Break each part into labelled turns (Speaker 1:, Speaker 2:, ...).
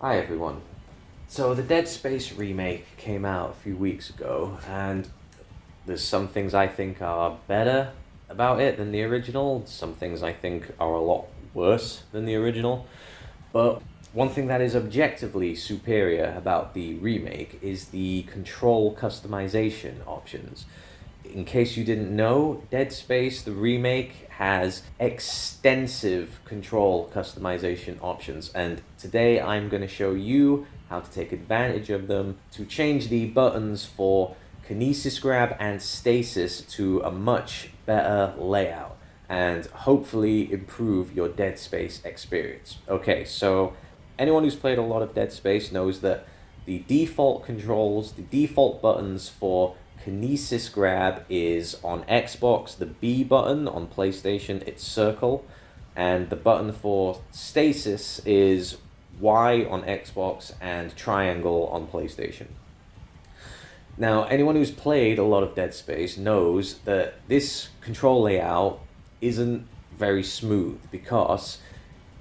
Speaker 1: Hi everyone. So the Dead Space remake came out a few weeks ago, and there's some things I think are better about it than the original, some things I think are a lot worse than the original. But one thing that is objectively superior about the remake is the control customization options. In case you didn't know, Dead Space, the remake, has extensive control customization options, and today I'm going to show you how to take advantage of them to change the buttons for Kinesis Grab and Stasis to a much better layout, and hopefully improve your Dead Space experience. Okay, so anyone who's played a lot of Dead Space knows that the default controls, the default buttons for Kinesis Grab is on Xbox, the B button; on PlayStation it's circle, and the button for Stasis is Y on Xbox and triangle on PlayStation. Now, anyone who's played a lot of Dead Space knows that this control layout isn't very smooth, because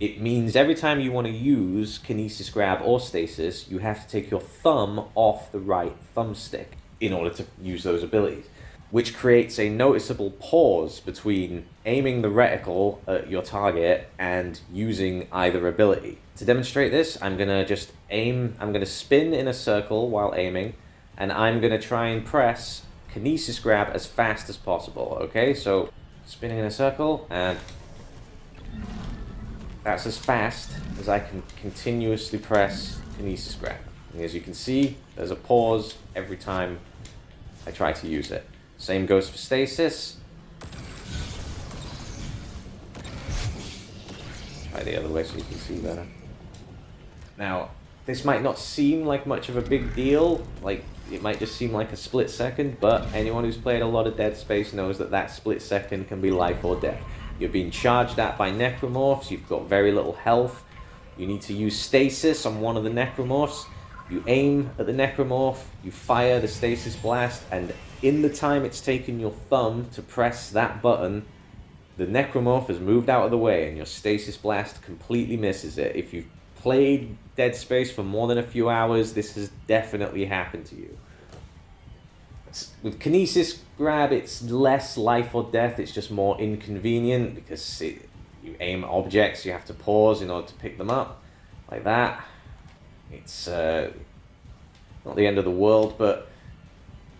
Speaker 1: it means every time you want to use Kinesis Grab or Stasis, you have to take your thumb off the right thumbstick in order to use those abilities, which creates a noticeable pause between aiming the reticle at your target and using either ability. To demonstrate this, I'm going to spin in a circle while aiming, and I'm going to try and press Kinesis Grab as fast as possible, okay? So, spinning in a circle, and that's as fast as I can continuously press Kinesis Grab. And as you can see, there's a pause every time I try to use it. Same goes for Stasis. Try the other way so you can see better. Now, this might not seem like much of a big deal, like it might just seem like a split second, but anyone who's played a lot of Dead Space knows that that split second can be life or death. You're being charged at by necromorphs, you've got very little health, you need to use Stasis on one of the necromorphs. You aim at the necromorph, you fire the stasis blast, and in the time it's taken your thumb to press that button, the necromorph has moved out of the way and your stasis blast completely misses it. If you've played Dead Space for more than a few hours, this has definitely happened to you. With Kinesis Grab, it's less life or death, it's just more inconvenient, because you aim at objects, you have to pause in order to pick them up, like that. It's not the end of the world, but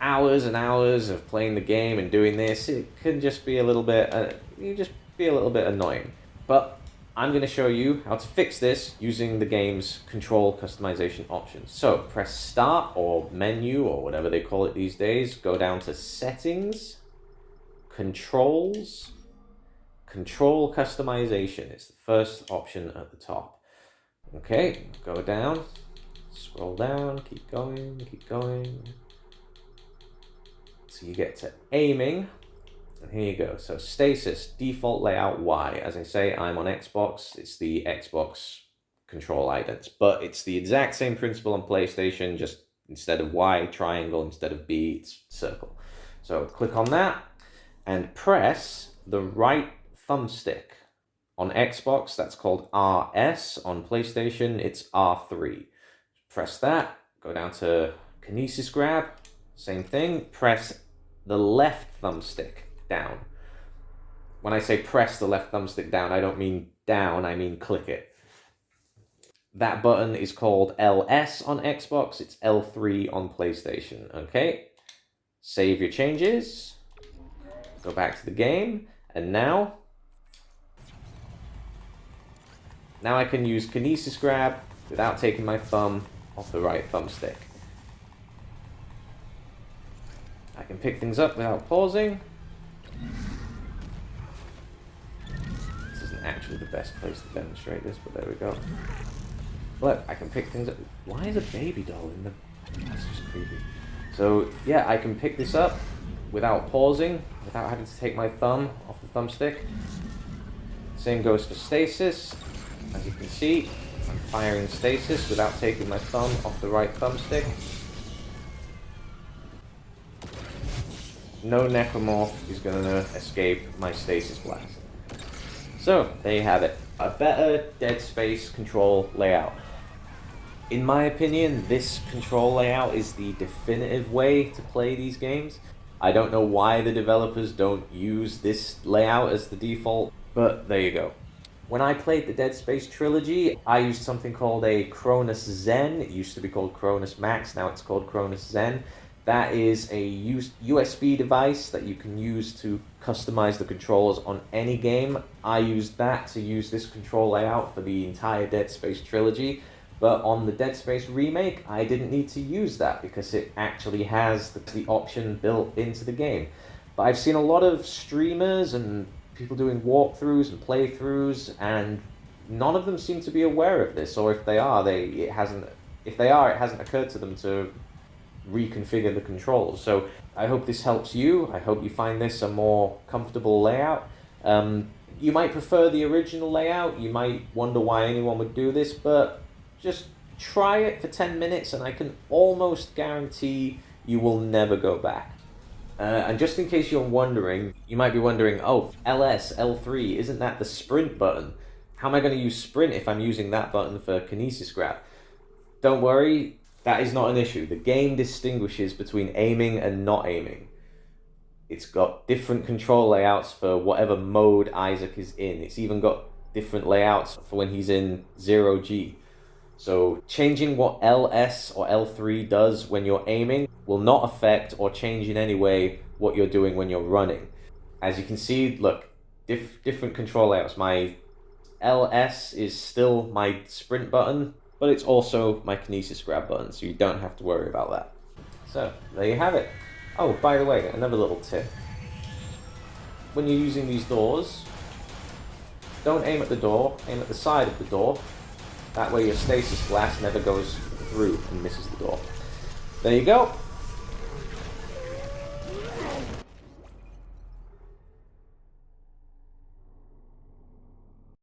Speaker 1: hours and hours of playing the game and doing this, it can just be a little bit, annoying. But I'm going to show you how to fix this using the game's control customization options. So press Start or Menu or whatever they call it these days. Go down to Settings, Controls, Control Customization. It's the first option at the top. Okay, go down, scroll down, keep going. So you get to aiming, and here you go. So Stasis, default layout Y. As I say, I'm on Xbox, it's the Xbox control idents, but it's the exact same principle on PlayStation, just instead of Y, triangle; instead of B, it's circle. So click on that, and press the right thumbstick. On Xbox, that's called RS. On PlayStation, it's R3. Press that, go down to Kinesis Grab, same thing, press the left thumbstick down. When I say press the left thumbstick down, I don't mean down, I mean click it. That button is called LS on Xbox, it's L3 on PlayStation, okay? Save your changes, go back to the game, and now I can use Kinesis Grab without taking my thumb off the right thumbstick. I can pick things up without pausing. This isn't actually the best place to demonstrate this, but there we go. Look, I can pick things up. Why is a baby doll in the... That's just creepy. So, yeah, I can pick this up without pausing, without having to take my thumb off the thumbstick. Same goes for Stasis. As you can see, I'm firing Stasis without taking my thumb off the right thumbstick. No necromorph is going to escape my stasis blast. So, there you have it. A better Dead Space control layout. In my opinion, this control layout is the definitive way to play these games. I don't know why the developers don't use this layout as the default, but there you go. When I played the Dead Space trilogy, I used something called a Cronus Zen. It used to be called Cronus Max, now it's called Cronus Zen. That is a USB device that you can use to customize the controls on any game. I used that to use this control layout for the entire Dead Space trilogy. But on the Dead Space remake, I didn't need to use that because it actually has the option built into the game. But I've seen a lot of streamers and people doing walkthroughs and playthroughs, and none of them seem to be aware of this. Or if they are, it hasn't occurred to them to reconfigure the controls. So I hope this helps you. I hope you find this a more comfortable layout. You might prefer the original layout. You might wonder why anyone would do this, but just try it for 10 minutes and I can almost guarantee you will never go back. And just in case you're wondering, you might be wondering, oh, LS, L3, isn't that the sprint button? How am I going to use sprint if I'm using that button for kinesis grab? Don't worry, that is not an issue. The game distinguishes between aiming and not aiming. It's got different control layouts for whatever mode Isaac is in. It's even got different layouts for when he's in 0G. So changing what LS or L3 does when you're aiming will not affect or change in any way what you're doing when you're running. As you can see, look, different control layouts. My LS is still my sprint button, but it's also my kinesis grab button, so you don't have to worry about that. So there you have it. Oh, by the way, another little tip. When you're using these doors, don't aim at the door, aim at the side of the door. That way your stasis blast never goes through and misses the door. There you go.